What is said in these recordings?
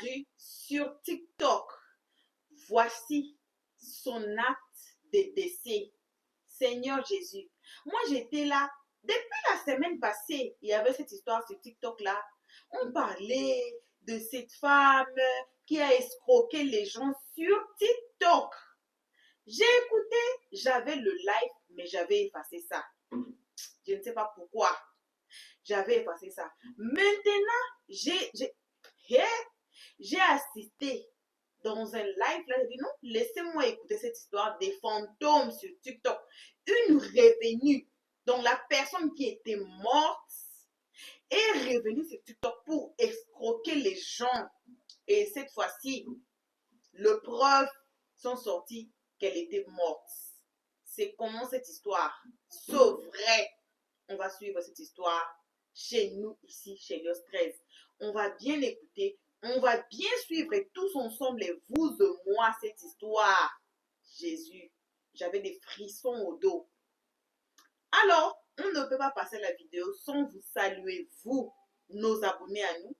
apparu sur TikTok. Voici son acte de décès. Seigneur Jésus. Moi, j'étais là. Depuis la semaine passée, il y avait cette histoire sur TikTok là. On parlait de cette femme qui a escroqué les gens sur TikTok. J'ai écouté, j'avais le live, mais j'avais effacé ça. Je ne sais pas pourquoi. J'avais effacé ça. Maintenant, j'ai assisté dans un live, là, j'ai dit non, laissez-moi écouter cette histoire des fantômes sur TikTok. Une revenue, donc la personne qui était morte est revenue sur TikTok pour escroquer les gens. Et cette fois-ci, les preuves sont sorties qu'elle était morte. C'est comment cette histoire, c'est vrai. On va suivre cette histoire chez nous, ici, chez Lios 13. On va bien écouter. On va bien suivre tous ensemble, et vous et moi, cette histoire. Jésus, j'avais des frissons au dos. Alors, on ne peut pas passer la vidéo sans vous saluer, vous, nos abonnés à nous,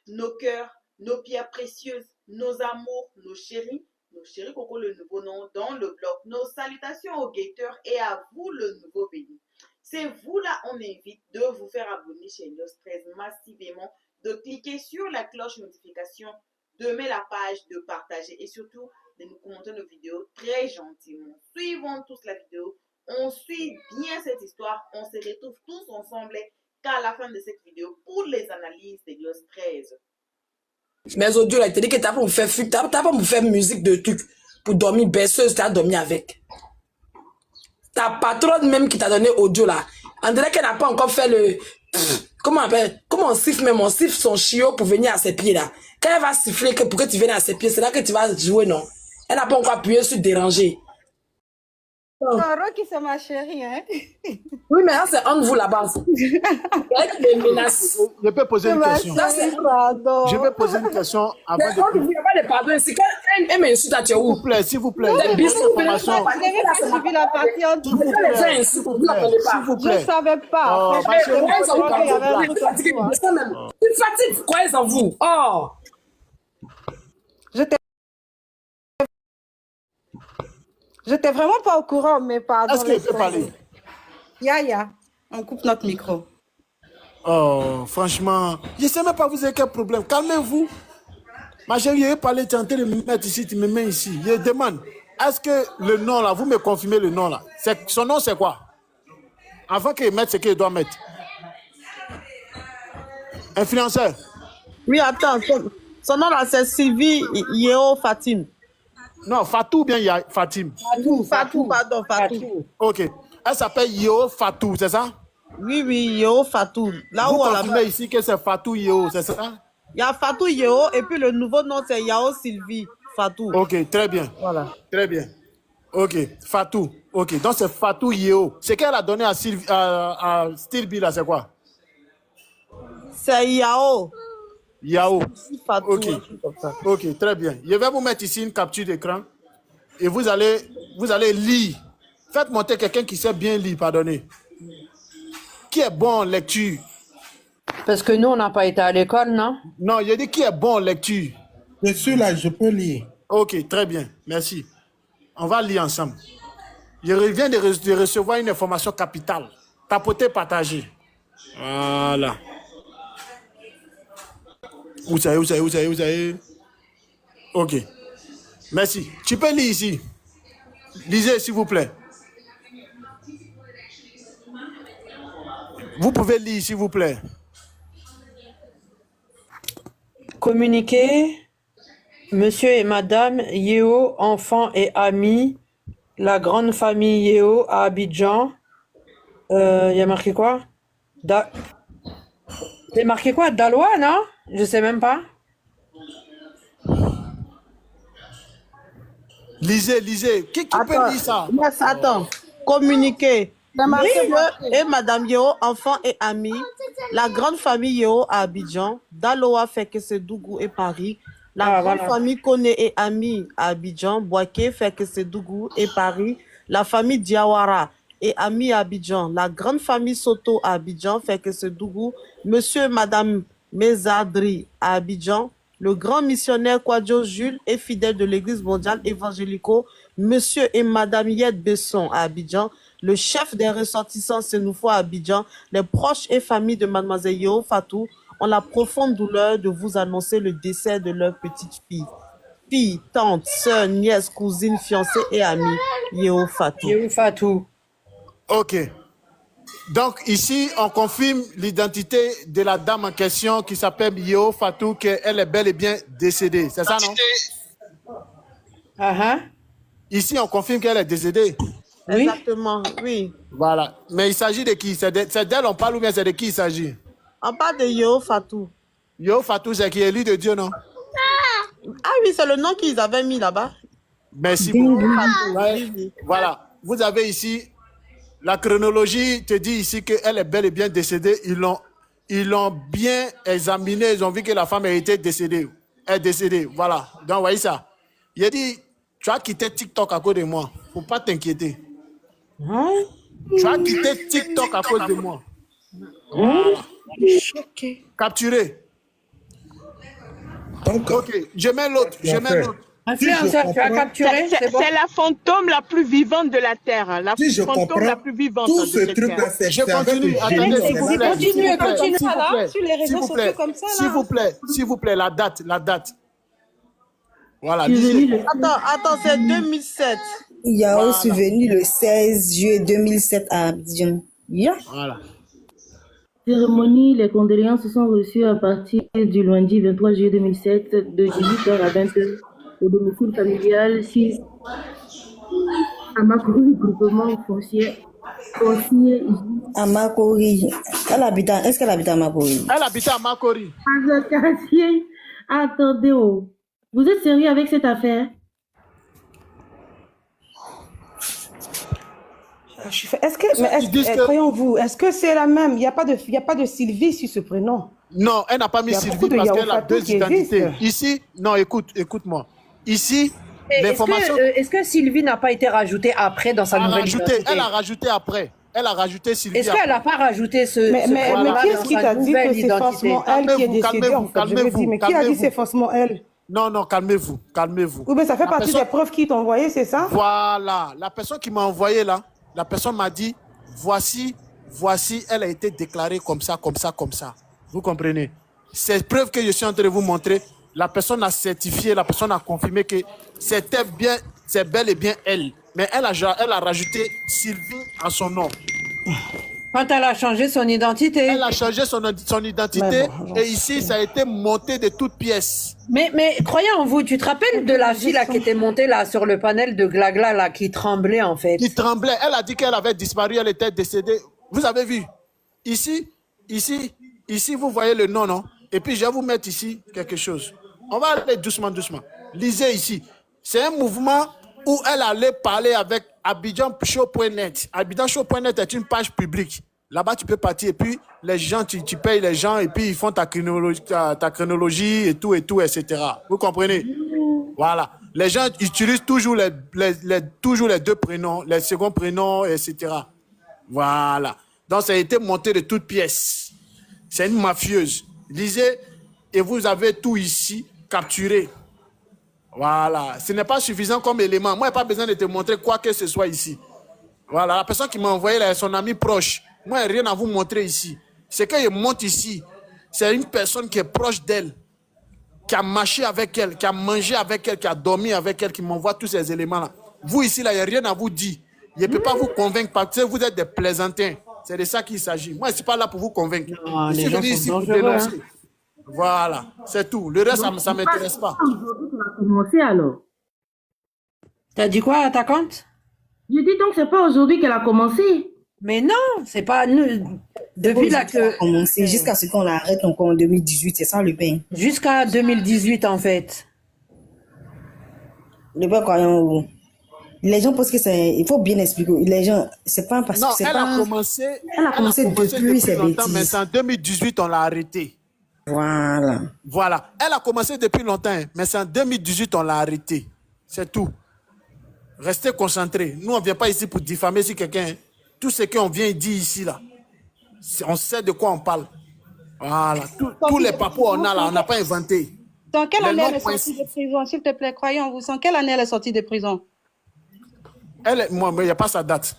nos cœurs, nos pierres précieuses, nos amours, nos chéris Coco, le nouveau nom dans le blog. Nos salutations aux guetteurs et à vous, le nouveau béni. C'est vous là, on invite de vous faire abonner chez Lios 13 massivement, de cliquer sur la cloche notification, de mettre la page, de partager et surtout de nous commenter nos vidéos très gentiment. Suivons tous la vidéo, on suit bien cette histoire, on se retrouve tous ensemble qu'à la fin de cette vidéo pour les analyses de Lios 13. Mes audios là, il te dit que t'as pas me faire t'as pas me faire musique de trucs pour dormir berceuse, t'as dormi avec. Ta patronne même qui t'a donné audio là, on dirait qu'elle n'a pas encore fait le... Comment on siffle même, on siffle son chiot pour venir à ses pieds là. Quand elle va siffler pour que tu viennes à ses pieds, c'est là que tu vas jouer, non? Elle n'a pas encore appuyé sur déranger. Rocky, c'est ma chérie, hein? Oui, mais là, c'est entre vous là-bas. Les menaces. Je peux poser une question. Je vais poser une question avant de... Il n'y a pas de pardon ici. Quand elle m'insulte, tu es où? S'il vous plaît. Je S'il vous plaît. ne savais pas. Tu fatigues, croyez en vous. Oh! J'étais vraiment pas au courant, mais pardon. Est-ce qu'il peut parler? Yaya, on coupe notre micro. Oh, franchement, je ne sais même pas vous avez quel problème. Calmez-vous. Ma chérie, je vais parler, tu es en train de me mettre ici, tu me mets ici. Je demande, est-ce que le nom là, vous me confirmez le nom là? Son nom c'est quoi? Avant qu'il mette ce qu'il doit mettre. Influenceur. Oui, attends, son nom là c'est Sylvie Yeo Fatim. Non, Fatou ou bien Fatim? Fatou, pardon, Fatou. Ok. Elle s'appelle Yeo Fatou, c'est ça? Oui, Yeo Fatou. Là vous où on l'a confirmez ici que c'est Fatou Yeo, c'est ça? Il y a Fatou Yeo et puis le nouveau nom c'est Yao Sylvie Fatou. Ok, très bien. Voilà. Très bien. Ok, Fatou. Ok, donc c'est Fatou Yeo. Ce qu'elle a donné à Stilby là, c'est quoi? C'est Yao. Yao. Fatou. Ok. Ok, très bien. Je vais vous mettre ici une capture d'écran et vous allez lire. Faites monter quelqu'un qui sait bien lire, pardonnez. Qui est bon en lecture? Parce que nous, on n'a pas été à l'école, non? Non, je dis qui est bon en lecture. Je suis là, je peux lire. Ok, très bien. Merci. On va lire ensemble. Je reviens de recevoir une information capitale. Tapoter, partager. Voilà. Où ça est? Ok. Merci. Tu peux lire ici. Lisez, s'il vous plaît. Vous pouvez lire, s'il vous plaît. Communiqué, monsieur et madame Yeo, enfants et amis, la grande famille Yeo à Abidjan. Il y a marqué quoi? C'est marqué quoi? Dalois, non? Je sais même pas. Lisez. Qui peut lire ça? Attends. Communiqué. Monsieur et madame Yeo, enfants et amis, la grande famille Yeo à Abidjan, Daloa Fekese-Dougou et Paris, la grande famille Kone et amis à Abidjan, Boaké Fekese-Dougou et Paris, la famille Diawara et amis à Abidjan, la grande famille Soto à Abidjan Fekese-Dougou, monsieur et madame Mezadri à Abidjan, le grand missionnaire Kwadjo Jules et fidèle de l'Église mondiale évangélico, Monsieur et Madame Yed Besson à Abidjan, le chef des ressortissants Senoufo à Abidjan, les proches et familles de Mademoiselle Yeo Fatou ont la profonde douleur de vous annoncer le décès de leur petite fille. Fille, tante, sœur, nièce, cousine, fiancée et amie, Yeo Fatou. Yeo Fatou. Ok. Donc ici, on confirme l'identité de la dame en question qui s'appelle Yeo Fatou, qu'elle est bel et bien décédée. C'est ça, non? Ici, on confirme qu'elle est décédée. Oui. Exactement, oui. Voilà. Mais il s'agit de qui? C'est d'elle on parle ou bien c'est de qui il s'agit? On parle de Yeo Fatou. Yeo Fatou, c'est qui est élu de Dieu, non? Ah oui, c'est le nom qu'ils avaient mis là-bas. Merci beaucoup. Ouais. Voilà. Vous avez ici, la chronologie te dit ici qu'elle est bel et bien décédée. Ils l'ont bien examiné. Ils ont vu que la femme a été décédée. Elle est décédée. Voilà. Donc, vous voyez ça. Il a dit, tu as quitté TikTok à cause de moi. Il ne faut pas t'inquiéter. Tu as quitté TikTok à cause de moi. Voilà. Capturé. Ok, je mets l'autre. Influenceur, tu as capturé, c'est bon? C'est la fantôme la plus vivante de la Terre. La Si je fantôme comprends, la plus vivante tout de ce cette truc-là, terre. c'est Je avec continue. le Attendez, génie s'il vous plaît. Continue S'il vous plaît. là, sur les réseaux sociaux comme ça, là. S'il vous plaît, la date. Voilà, lisez. Attends, c'est 2007. Yao survenu le 16 juillet 2007 à Abidjan. Yeah. Voilà. Cérémonie, les condoléances sont reçues à partir du lundi 23 juillet 2007 de 18h à 20h au domicile familial 6 à Makori, groupement foncier. À Makori. Est-ce qu'elle habite à Makori? Elle habite à Makori. Quartier. Attendez, oh. Vous êtes sérieux avec cette affaire? Croyons-vous, est-ce que c'est la même? Il n'y a pas de Sylvie sur ce prénom. Non, elle n'a pas mis Sylvie parce qu'elle a deux identités. Ici, non, écoute-moi. Ici, l'information... Est-ce que Sylvie n'a pas été rajoutée après dans sa nouvelle identité? Elle a rajouté après. Elle a rajouté Sylvie. Est-ce qu'elle n'a pas rajouté ce... Mais qui est-ce qui t'a dit que c'est forcément elle qui est décédée, en fait? Je veux dire, mais qui a dit que c'est forcément elle? Non, calmez-vous. Oui, mais ça fait partie des preuves qu'ils t'ont envoyées, c'est ça? Voilà. La personne qui m'a envoyé là, la personne m'a dit, voici, elle a été déclarée comme ça. Vous comprenez? Ces preuves que je suis en train de vous montrer, la personne a certifié, la personne a confirmé que c'est bel et bien elle. Mais elle a rajouté Sylvie à son nom. Quand elle a changé son identité. Elle a changé son identité et ici, ça a été monté de toutes pièces. Mais croyez en vous, tu te rappelles de la fille là qui était montée là sur le panel de Glagla là, qui tremblait en fait? Qui tremblait. Elle a dit qu'elle avait disparu, elle était décédée. Vous avez vu? Ici, vous voyez le nom, non? Et puis, je vais vous mettre ici quelque chose. On va aller doucement. Lisez ici. C'est un mouvement où elle allait parler avec AbidjanShow.net. AbidjanShow.net est une page publique. Là-bas, tu peux partir et puis les gens, tu payes les gens et puis ils font ta chronologie et tout, etc. Vous comprenez? Voilà. Les gens utilisent toujours les deux prénoms, les seconds prénoms, etc. Voilà. Donc, ça a été monté de toutes pièces. C'est une mafieuse. Lisez et vous avez tout ici capturé. Voilà, ce n'est pas suffisant comme élément. Moi, je n'ai pas besoin de te montrer quoi que ce soit ici. Voilà, la personne qui m'a envoyé là est son ami proche. Moi, je n'ai rien à vous montrer ici. Ce qu'il monte ici, c'est une personne qui est proche d'elle, qui a marché avec elle, qui a mangé avec elle, qui a dormi avec elle, qui m'envoie tous ces éléments-là. Vous ici, là, il n'y a rien à vous dire. Je ne peux pas vous convaincre parce que vous êtes des plaisantins. C'est de ça qu'il s'agit. Moi, je ne suis pas là pour vous convaincre. Je suis venu ici pour dénoncer. Voilà, c'est tout. Le reste, ça ne m'intéresse pas. Commencer alors. T'as dit quoi, attaquante? Je dis donc, c'est pas aujourd'hui qu'elle a commencé. Mais non, c'est pas nous. Depuis là que. Commencé jusqu'à ce qu'on l'arrête encore en 2018, c'est ça le bain. Jusqu'à 2018 en fait. Le bain, croyons. Les gens pensent que c'est. Il faut bien expliquer. Les gens, c'est pas parce que c'est pas. Elle a commencé depuis ses longtemps, mais bêtises. en 2018, on l'a arrêté. Voilà. Elle a commencé depuis longtemps, mais c'est en 2018 on l'a arrêté. C'est tout. Restez concentrés. Nous, on ne vient pas ici pour diffamer si quelqu'un... Tout ce qu'on vient dire ici, là, on sait de quoi on parle. Voilà. Tous les papous on a là, on n'a pas inventé. Dans quelle Les année noms elle est sortie coïncident. de prison, s'il te plaît, croyons vous. Dans quelle année elle est sortie de prison? Moi, mais il n'y a pas sa date.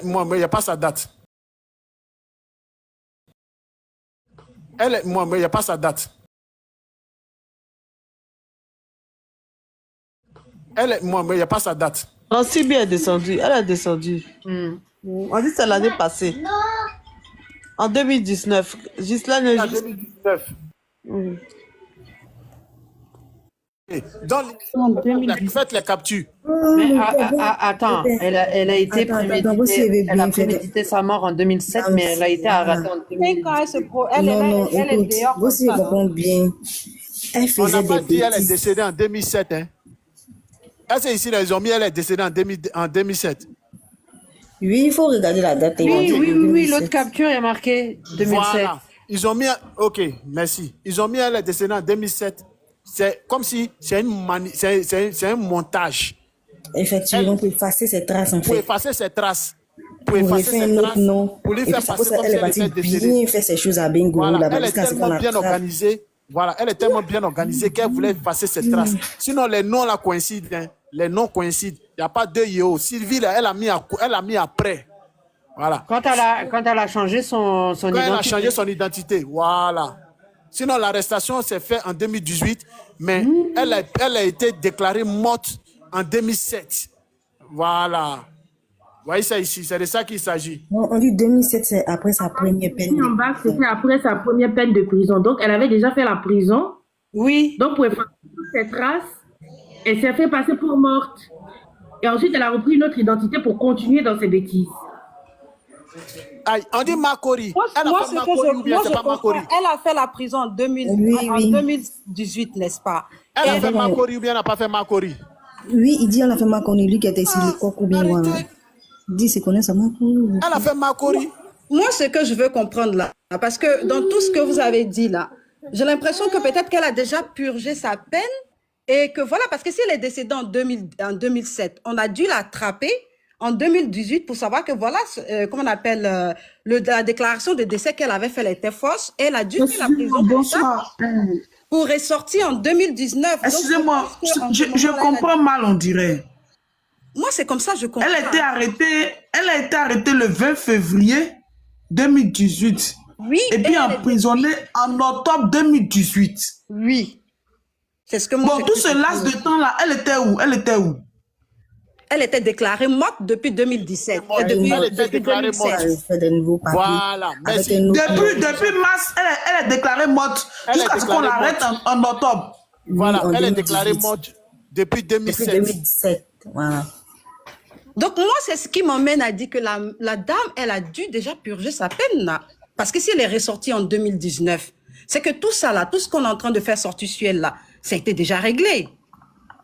Moi, mais il n'y a pas sa date. Moi, mais il n'y a pas sa date. Moi, mais il n'y a pas sa date. Rancibi est descendue. Elle est descendue. On dit que c'est l'année passée. En 2019. Ghislaine est En juste... 2019. En 2019. Faites les captures. Mais attends, elle a été préméditée, elle a prémédité sa mort en 2007, mais elle a été arrêtée en 2018. Quand elle se elle Non, est écoute, dehors vous aussi, comme ça. comprenez bien. Elle On faisait n'a pas des dit qu'elle est bêtises. décédée en 2007. Hein. Ah, c'est ici, là, ils ont mis elle est décédée en 2007. Oui, il faut regarder la date. Oui, l'autre capture est marquée 2007. Voilà. Ils ont mis... Ok, merci. Ils ont mis elle est décédée en 2007. C'est comme si c'est un montage. Effectivement, pour effacer ses traces, en Pour fait. effacer ses traces. Pour lui faire un autre nom. Pour lui Et puis, faire c'est pour passer ça comme qu'elle si est elle était partie décédée. bien faire ses choses à Bengo Voilà, là-bas. elle est Jusqu'à ce qu'on tellement la bien trace. organisée. Voilà, elle est tellement bien organisée qu'elle voulait effacer ses traces. Sinon, les noms là coïncident. Hein. Les noms coïncident. Il n'y a pas deux Yeo. Sylvie, là, elle a mis après. Voilà. Quand elle a changé son Quand identité. elle a changé son identité. Voilà. Sinon, l'arrestation s'est faite en 2018, mais elle a été déclarée morte en 2007. Voilà. Vous voyez ça ici, c'est de ça qu'il s'agit. Non, on dit 2007, c'est après sa première peine. En bas, c'était après sa première peine de prison. Donc, elle avait déjà fait la prison. Oui. Donc, pour effacer toutes ses traces, elle s'est fait passer pour morte. Et ensuite, elle a repris une autre identité pour continuer dans ses bêtises. Aïe, on dit Makori. Moi, Elle a fait Makori ou bien moi, c'est je pas Makori? comprends. Elle a fait la prison en 2018, n'est-ce pas? Elle a fait Makori ou bien elle n'a pas fait Makori? Oui, il dit elle a fait Makori, lui qui était ici, le coq ou bien voilà. Il dit c'est qu'on est ça Makori. Elle a fait Makori. Moi, ce que je veux comprendre là, parce que dans tout ce que vous avez dit là, j'ai l'impression que peut-être qu'elle a déjà purgé sa peine et que voilà, parce que si elle est décédée en 2007, on a dû l'attraper en 2018 pour savoir que voilà, comment on appelle, la déclaration de décès qu'elle avait fait, elle était fausse, et elle a dû faire la prison Bonsoir. pour ressortir en 2019. Excusez-moi, je comprends mal, on dirait. Moi, c'est comme ça, je comprends. Elle a été arrêtée le 20 février 2018. Oui. Et puis emprisonnée en octobre 2018. Oui. C'est ce que moi. Bon, tout ce laps de temps-là, elle était où? Elle était déclarée morte depuis 2017. Elle était déclarée morte. Voilà. Merci. Depuis mars, elle est déclarée morte jusqu'à ce qu'on l'arrête en octobre. Voilà, elle est déclarée morte depuis 2007. Depuis 2017, voilà. Donc moi, c'est ce qui m'emmène à dire que la dame, elle a dû déjà purger sa peine là. Parce que si elle est ressortie en 2019, c'est que tout ça là, tout ce qu'on est en train de faire sortir sur elle là, ça a été déjà réglé.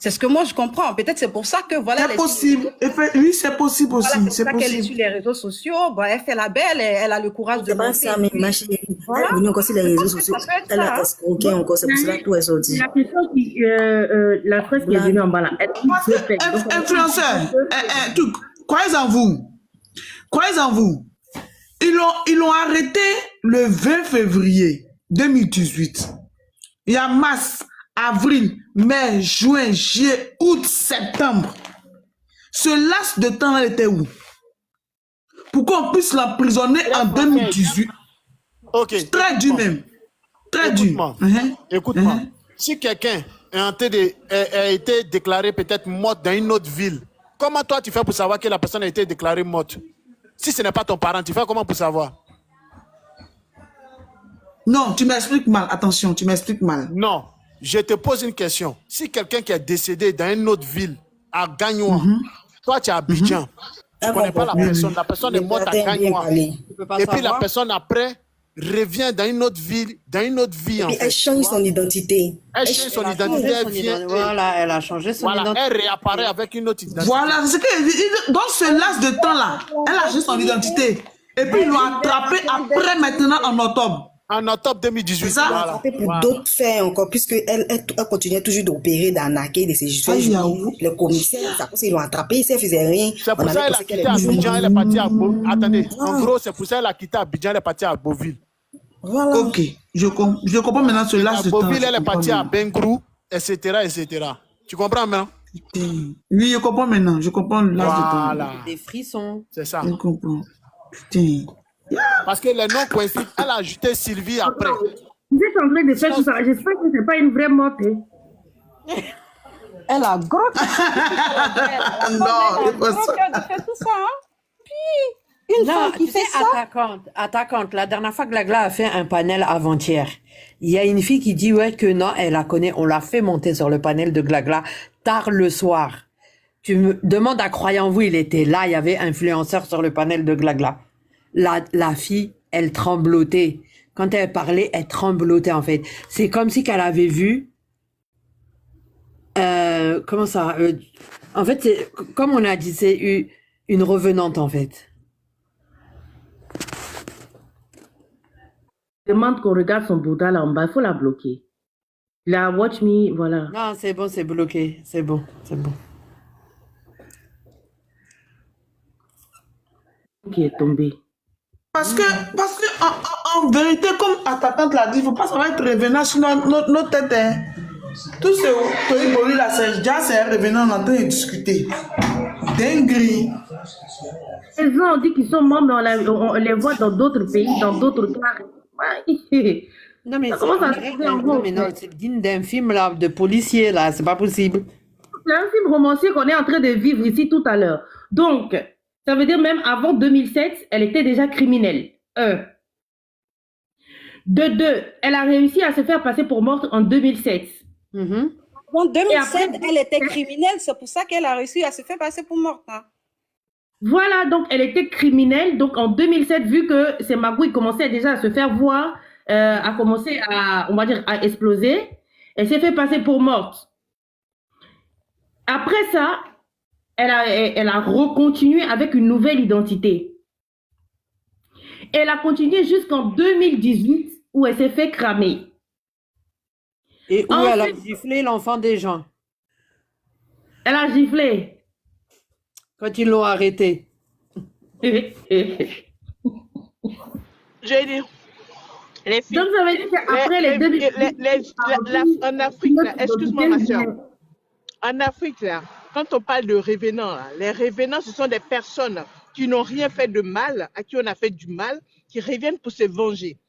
C'est ce que moi je comprends. Peut-être c'est pour ça que voilà. C'est possible. Oui, c'est possible aussi. Voilà, c'est pour ça qu'elle est possible. sur les réseaux sociaux. Bon, elle fait la belle, elle a le courage de. C'est pas ça, mais ma chérie. Elle est venue encore sur les réseaux sociaux. Elle a escroqué encore. C'est pour cela que tout est sorti. La question la phrase qui est venue en bas là. Influenceur, croyez en vous. Croyez en vous. Ils l'ont arrêté le 20 février 2018. Il y a mars, avril, mai, juin, juillet, août, septembre. Ce laps de temps, elle était où? Pour qu'on puisse l'emprisonner en 2018. Ok. Très dur même. Très dur. Écoute-moi. Si quelqu'un a été déclaré peut-être morte dans une autre ville, comment toi tu fais pour savoir que la personne a été déclarée morte? Si ce n'est pas ton parent, tu fais comment pour savoir? Non, tu m'expliques mal. Attention, tu m'expliques mal. Non, je te pose une question. Si quelqu'un qui est décédé dans une autre ville, à Gagnoa, toi tu es à Abidjan, tu ne connais pas la personne est morte à Gagnoa. Et puis la personne après revient dans une autre ville, dans une autre vie. Et elle change son identité. Elle change son identité, elle vient. Voilà, elle a changé son identité. Elle réapparaît avec une autre identité. Voilà, c'est que dans ce laps de temps-là, elle a changé son identité. Et puis ils l'ont attrapée après maintenant en octobre. En octobre 2018. Ça, voilà. Pour d'autres faits encore, puisqu'elle continuait toujours d'opérer, d'arnaquer, de se juger. Le commissaire, ils l'ont attrapée, si elle faisait rien. C'est pour ça qu'elle a quitté Abidjan, elle est partie à Beauville. Attendez, en gros, c'est pour ça qu'elle a quitté Abidjan, elle est partie à Beauville. Voilà. Ok, je comprends maintenant ce laps de temps. Boville, elle est partie à Bengrou, etc., etc. Tu comprends maintenant? Oui, je comprends maintenant. Je comprends le laps de temps. Voilà. Des frissons. C'est ça. Je comprends. Putain. Parce que les noms coïncident. Elle a ajouté Sylvie après. Vous êtes en train de faire tout ça. J'espère que ce n'est pas une vraie morte. Hein. Elle a gros Non, c'est pas ça. de faire tout ça, hein. Puis, une femme qui fait ça. Attaquante. La dernière fois que Glagla a fait un panel avant-hier, il y a une fille qui dit ouais que non, elle la connaît. On l'a fait monter sur le panel de Glagla tard le soir. Tu me demandes à Croyant-vous, il était là, il y avait influenceur sur le panel de Glagla. La fille, elle tremblotait. Quand elle parlait, elle tremblotait en fait. C'est comme si qu'elle avait vu... comment ça en fait, comme on a dit, c'est une revenante en fait. Demande qu'on regarde son Bouddha là en bas. Il faut la bloquer. La watch me, voilà. Non, c'est bon, c'est bloqué. C'est bon. Qui est tombé. Parce que en vérité, comme attaquante l'a dit, il ne faut pas savoir être revenant sur notre tête. Hein. Tout ce Toïboli là, c'est déjà c'est revenant, on est en train de discuter. Dinguerie. Les gens ont dit qu'ils sont morts, mais on les voit dans d'autres pays, dans d'autres cas. Non, mais c'est c'est digne d'un film là, de policier là, c'est pas possible. C'est un film romancier qu'on est en train de vivre ici tout à l'heure. Donc, ça veut dire même avant 2007, elle était déjà criminelle. De deux, elle a réussi à se faire passer pour morte en 2007. En 2007, après, elle était criminelle, c'est pour ça qu'elle a réussi à se faire passer pour morte. Hein. Voilà, donc elle était criminelle. Donc en 2007, vu que ces magouilles commençaient déjà à se faire voir, a commencé à, on va dire, à exploser, elle s'est fait passer pour morte. Après ça, elle a recontinué avec une nouvelle identité. Elle a continué jusqu'en 2018 où elle s'est fait cramer. Et où elle a giflé l'enfant des gens. Elle a giflé. Quand ils l'ont arrêté. J'ai dit. Les filles. Donc ça veut dire qu'après en Afrique, excuse-moi ma soeur. En Afrique, là, quand on parle de revenants, là, les revenants, ce sont des personnes qui n'ont rien fait de mal, à qui on a fait du mal, qui reviennent pour se venger.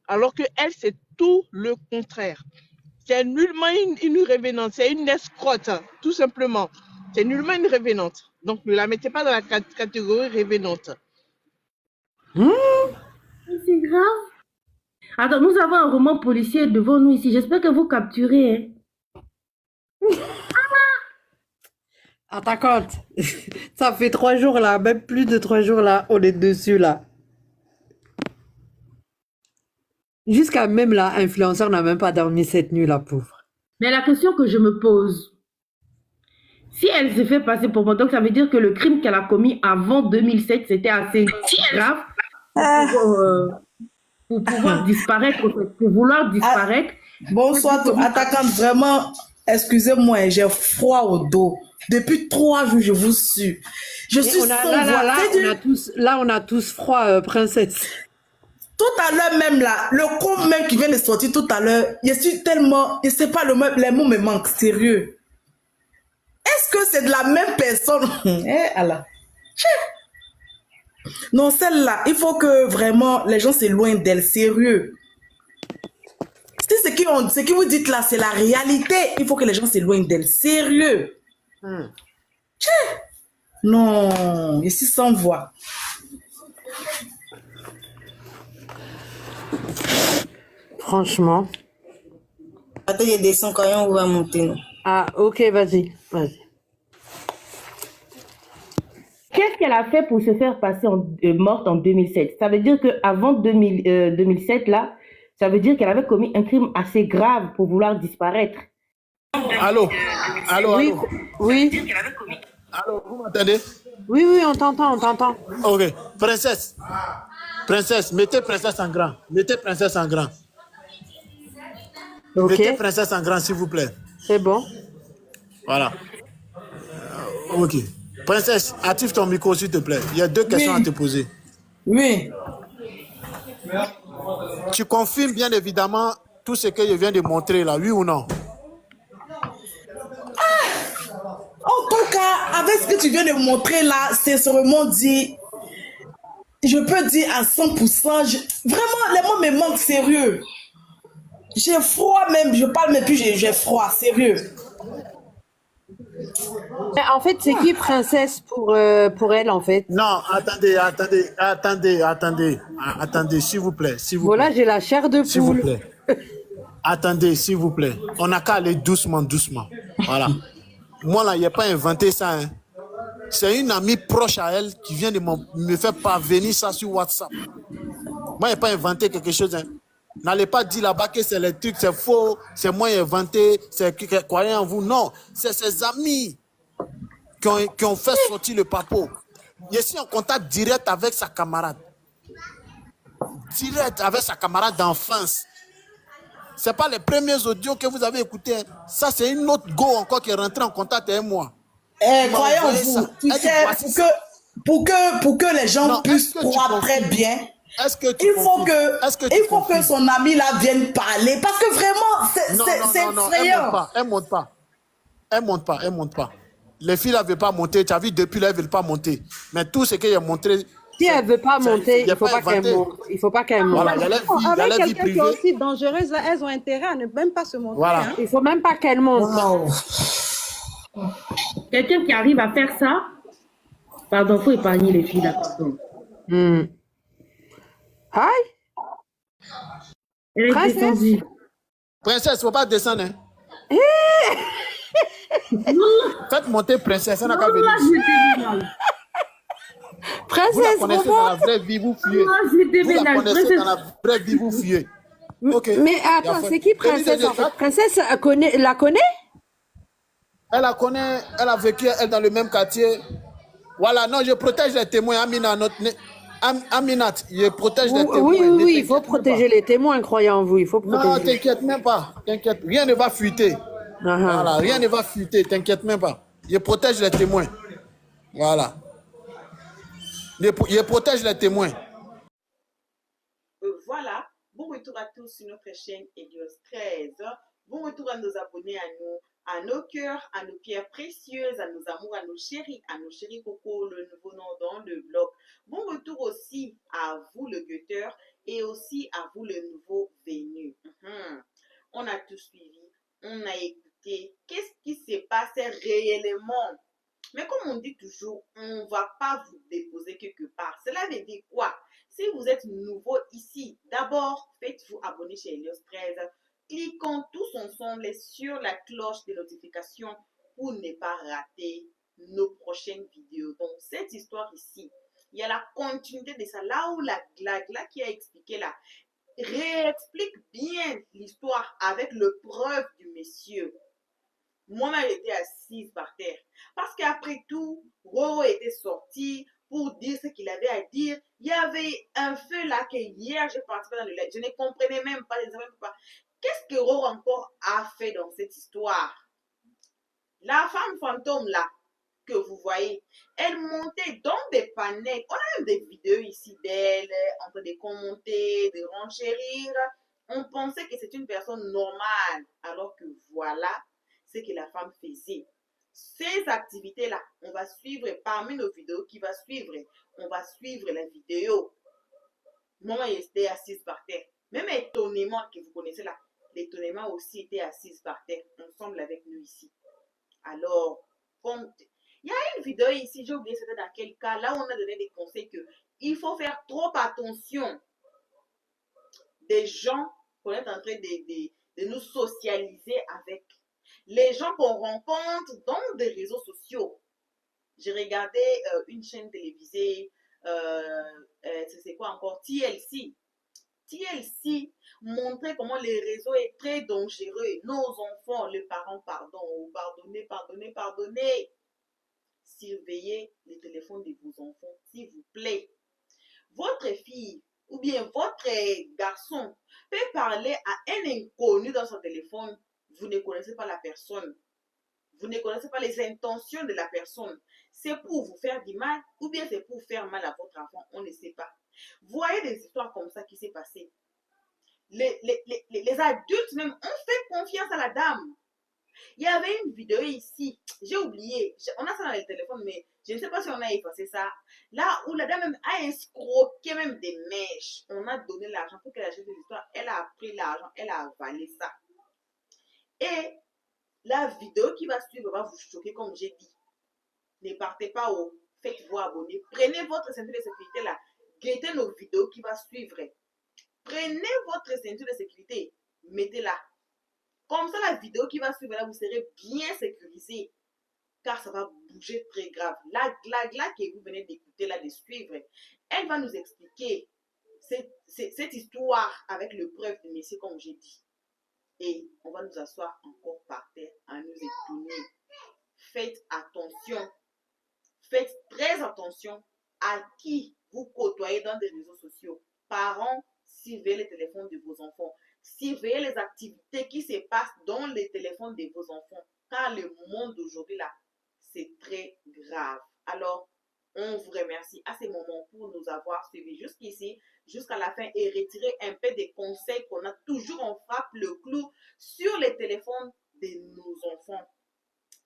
Alors que elle, c'est tout le contraire. C'est nullement une revenante, c'est une escrotte, tout simplement. C'est nullement une revenante. Donc ne la mettez pas dans la catégorie revenante. C'est grave. Attends, nous avons un roman policier devant nous ici. J'espère que vous capturez. Hein. Attaquante. Ça fait 3 jours là, même plus de 3 jours là, on est dessus là. Jusqu'à même là, influenceur n'a même pas dormi cette nuit, la pauvre. Mais la question que je me pose, si elle s'est fait passer pour moi, donc ça veut dire que le crime qu'elle a commis avant 2007, c'était assez grave pour pouvoir disparaître, pour vouloir disparaître. Bonsoir, attaquante, vraiment, excusez-moi, j'ai froid au dos. Depuis 3 jours, je vous suis. Je suis sans voix. On a tous froid, princesse. Tout à l'heure même là, le con même qui vient de sortir tout à l'heure, je suis tellement, je sais pas, les mots me manquent, sérieux. Est-ce que c'est de la même personne? Allah. Non, celle-là, il faut que vraiment les gens s'éloignent d'elle, sérieux. Si ce que vous dites là, c'est la réalité, il faut que les gens s'éloignent d'elle, sérieux. Non, je suis sans voix. Franchement. Attends, il descend quand on va monter. Ah, ok, vas-y. Qu'est-ce qu'elle a fait pour se faire passer morte en 2007? Ça veut dire qu'avant 2007, là, ça veut dire qu'elle avait commis un crime assez grave pour vouloir disparaître. Allô? Oui. Allô, vous m'entendez? Oui, on t'entend. Ok. Princesse, mettez princesse en grand. Ok. Mettez princesse en grand, s'il vous plaît. C'est bon. Voilà. Ok. Princesse, active ton micro, s'il te plaît. Il y a 2 questions à te poser. Oui. Tu confirmes bien évidemment tout ce que je viens de montrer là, oui ou non? En tout cas, avec ce que tu viens de montrer là, sincèrement dit, je peux dire à 100%, vraiment, les mots me manquent sérieux. J'ai froid même, je parle même plus, j'ai froid, sérieux. Mais en fait, c'est qui princesse pour elle, en fait? Non, attendez, s'il vous plaît, Voilà, j'ai la chair de s'il vous poule. plaît. Attendez, s'il vous plaît. On n'a qu'à aller doucement. Voilà. Moi, là, il n'ai pas inventé ça. Hein. C'est une amie proche à elle qui vient de me faire parvenir ça sur WhatsApp. Moi, je n'ai pas inventé quelque chose. Hein. N'allez pas dire là-bas que c'est les trucs, c'est faux, c'est moi qui ai inventé, croyez en vous. Non, c'est ses amis qui ont fait sortir le papo. Je suis en contact direct avec sa camarade. Direct avec sa camarade d'enfance. Ce n'est pas les premiers audios que vous avez écoutés. Hein. Ça, c'est une autre go encore qui est rentrée en contact avec moi. Croyez en vous, tu sais, pour que les gens puissent croire très bien, il faut que son ami là vienne parler. Parce que vraiment, c'est effrayant. Elle monte pas. Les filles, elles ne veulent pas monter. Tu as vu, depuis là, elles ne veulent pas monter. Mais tout ce qu'elles ont montré... Si elle ne veut pas monter, il ne faut pas qu'elle monte. Il faut pas qu'elle monte. Voilà, avec quelqu'un qui est aussi dangereuse, là, elles ont intérêt à ne même pas se montrer. Voilà. Hein. Il ne faut même pas qu'elle monte. Wow. Quelqu'un qui arrive à faire ça, pardon, il faut épargner les filles là, pardon. Hi. Elle est descendue. Princesse, il ne faut pas descendre. Hein. Faites monter princesse, elle n'a qu'à venir. Princesse, vous la connaissez dans la vraie vie, vous fuyez. Vous la connaissez dans la vraie vie, vous fuyez. Okay. Mais attends, c'est qui princesse en fait? Princesse la connaît? Elle la connaît, elle a vécu elle dans le même quartier. Voilà, non, je protège les témoins. Aminat, je protège les témoins. Oui, il faut protéger les témoins, croyez en vous. Il faut protéger. Non, t'inquiète même pas. T'inquiète, rien ne va fuiter. Voilà, rien ne va fuiter, t'inquiète même pas. Je protège les témoins. Voilà. Je protège les témoins. Voilà. Bon retour à tous sur notre chaîne Helios 13. Bon retour à nos abonnés, à nos cœurs, à nos pierres précieuses, à nos amours, à nos chéris Coco, le nouveau nom dans le blog. Bon retour aussi à vous, le guetteur, et aussi à vous, le nouveau venu. On a tout suivi, on a écouté. Qu'est-ce qui s'est passé réellement? Mais comme on dit toujours, on ne va pas vous déposer quelque part. Cela veut dire quoi? Si vous êtes nouveau ici, d'abord, faites-vous abonner chez Helios 13. Cliquons tous ensemble sur la cloche de notification pour ne pas rater nos prochaines vidéos. Donc, cette histoire ici, il y a la continuité de ça. Là où la Glagla qui a expliqué là, réexplique bien l'histoire avec le preuve du monsieur. Moi-même, j'étais assise par terre. Parce qu'après tout, Roro était sorti pour dire ce qu'il avait à dire. Il y avait un feu là que hier, j'ai participé dans le live. Je ne comprenais même pas, je ne savais même pas. Qu'est-ce que Roro encore a fait dans cette histoire? La femme fantôme là, que vous voyez, elle montait dans des panels. On a même des vidéos ici d'elle en train de commenter, de renchérir. On pensait que c'est une personne normale, alors que voilà ce que la femme faisait. Ces activités-là, on va suivre parmi nos vidéos qui va suivre. On va suivre la vidéo. Moi, j'étais assise par terre. Même étonnement que vous connaissez là, l'étonnement aussi était assise par terre, ensemble avec nous ici. Alors, il y a une vidéo ici, j'ai oublié c'était dans quel cas, là où on a donné des conseils que il faut faire trop attention des gens qu'on est en train de nous socialiser avec. Les gens qu'on rencontre dans des réseaux sociaux. J'ai regardé une chaîne télévisée, c'est quoi encore? TLC. TLC montrait comment les réseaux est très dangereux. Nos enfants, les parents, pardonnez. Surveillez les téléphones de vos enfants, s'il vous plaît. Votre fille ou bien votre garçon peut parler à un inconnu dans son téléphone. Vous ne connaissez pas la personne. Vous ne connaissez pas les intentions de la personne. C'est pour vous faire du mal ou bien c'est pour faire mal à votre enfant. On ne sait pas. Vous voyez des histoires comme ça qui s'est passé. les adultes même ont fait confiance à la dame. Il y avait une vidéo ici, j'ai oublié, on a ça dans le téléphone, mais je ne sais pas si on a effacé ça. Là où la dame même a escroqué même des mèches. On a donné l'argent pour qu'elle achète des histoires. Elle a pris l'argent, elle a avalé ça. Et la vidéo qui va suivre va vous choquer comme j'ai dit. Ne partez pas haut, faites-vous abonner. Prenez votre ceinture de sécurité là. Guettez nos vidéos qui va suivre. Prenez votre ceinture de sécurité, mettez-la. Comme ça, la vidéo qui va suivre là, vous serez bien sécurisé. Car ça va bouger très grave. La Glagla que vous venez d'écouter là, de suivre, elle va nous expliquer cette histoire avec le preuve de Messie, comme j'ai dit. Et on va nous asseoir encore par terre à nous étonner. Faites attention. Faites très attention à qui vous côtoyez dans des réseaux sociaux. Parents, surveillez les téléphones de vos enfants. Surveillez les activités qui se passent dans les téléphones de vos enfants. Car le monde d'aujourd'hui là, c'est très grave. Alors, on vous remercie à ces moments pour nous avoir suivis jusqu'ici, jusqu'à la fin et retirer un peu des conseils qu'on a toujours. On frappe le clou sur les téléphones de nos enfants.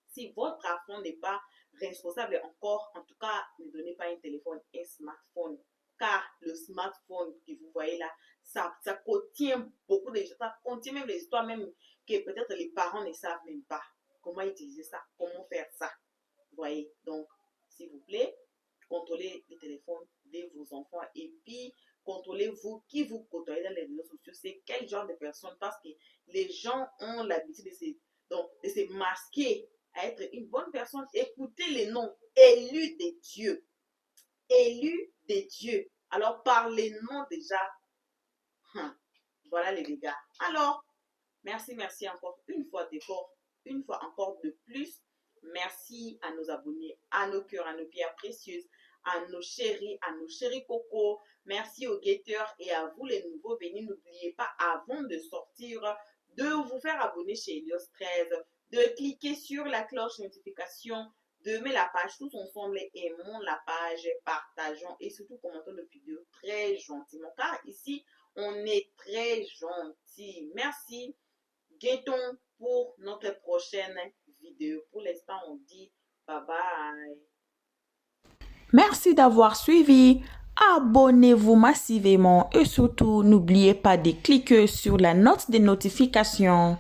Si votre enfant n'est pas responsable encore, en tout cas, ne donnez pas un téléphone, un smartphone. Car le smartphone que vous voyez là, ça contient beaucoup de choses. Ça contient même les histoires même que peut-être les parents ne savent même pas. Comment utiliser ça, comment faire ça. Vous voyez, donc, s'il vous plaît, contrôlez les téléphones de vos enfants et puis contrôlez-vous qui vous côtoyez dans les réseaux sociaux. C'est quel genre de personnes, parce que les gens ont l'habitude de se masquer à être une bonne personne. Écoutez les noms élus des dieux. Élus des dieux. Alors, par les noms déjà, voilà les dégâts. Alors, merci encore une fois d'effort, une fois encore de plus. Merci à nos abonnés, à nos cœurs, à nos pierres précieuses, à nos chéris cocos. Merci aux guetteurs et à vous les nouveaux venus. N'oubliez pas, avant de sortir, de vous faire abonner chez Helios 13, de cliquer sur la cloche notification, de mettre la page tous ensemble, aimons la page, partageons et surtout commentons nos vidéos très gentiment. Car ici, on est très gentil. Merci. Guettons pour notre prochaine vidéo. Pour l'instant, on dit bye bye. Merci d'avoir suivi. Abonnez-vous massivement et surtout, n'oubliez pas de cliquer sur la note de notification.